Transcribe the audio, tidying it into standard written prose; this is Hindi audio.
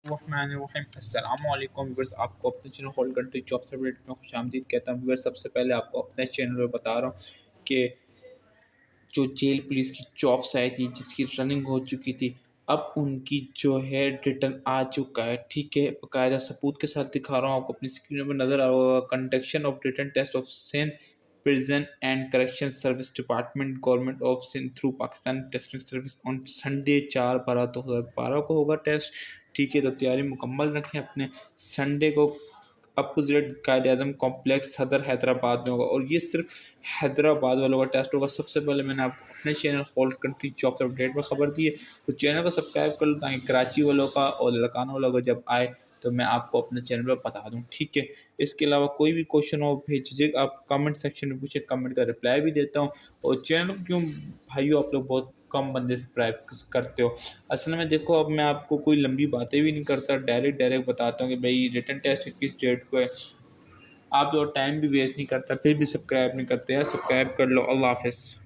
अस्सलामुअलैकुम व्यूअर्स, आपको अपने channel whole country jobs update में खुशामदीद कहता हूँ। व्यूअर्स, सबसे पहले आपको अपने चैनल पे बता रहा हूँ कि जो जेल पुलिस की जॉब्स आई थी जिसकी रनिंग हो चुकी थी, अब उनकी जो है रिटर्न आ चुका है। ठीक है, बाकायदा सबूत के साथ दिखा रहा हूँ आपको, अपनी स्क्रीन पर नज़र आ रहा होगा। Conduction of written test of Sindh prison and correction service department government of Sindh through Pakistan testing service on Sunday 4/12/2012 को होगा टेस्ट। ठीक है, तो तैयारी मुकम्मल रखें अपने। संडे को अपोजिट कायद-ए-आज़म कॉम्प्लेक्स सदर हैदराबाद में होगा और ये सिर्फ हैदराबाद वालों का टेस्ट होगा। सबसे पहले मैंने आपको अपने channel whole country jobs update पर खबर दी है, तो चैनल को सब्सक्राइब कर लो ताकि कराची वालों का और लड़काना वालों का जब आए तो मैं आपको अपने चैनल पर बता दूँ। ठीक है, इसके अलावा कोई भी क्वेश्चन हो भेजिए, आप कमेंट सेक्शन में पूछे, कमेंट का रिप्लाई भी देता हूँ। और चैनल को क्यों भाइयों आप लोग बहुत कम बंदे सब्सक्राइब करते हो। असल में देखो, अब मैं आपको कोई लंबी बातें भी नहीं करता, डायरेक्ट डायरेक्ट बताता हूँ कि भाई रिटर्न टेस्ट किस डेट को है। आप लोग टाइम भी वेस्ट नहीं करता, फिर भी सब्सक्राइब नहीं करते यार, सब्सक्राइब कर लो। अल्लाह हाफ़िज़।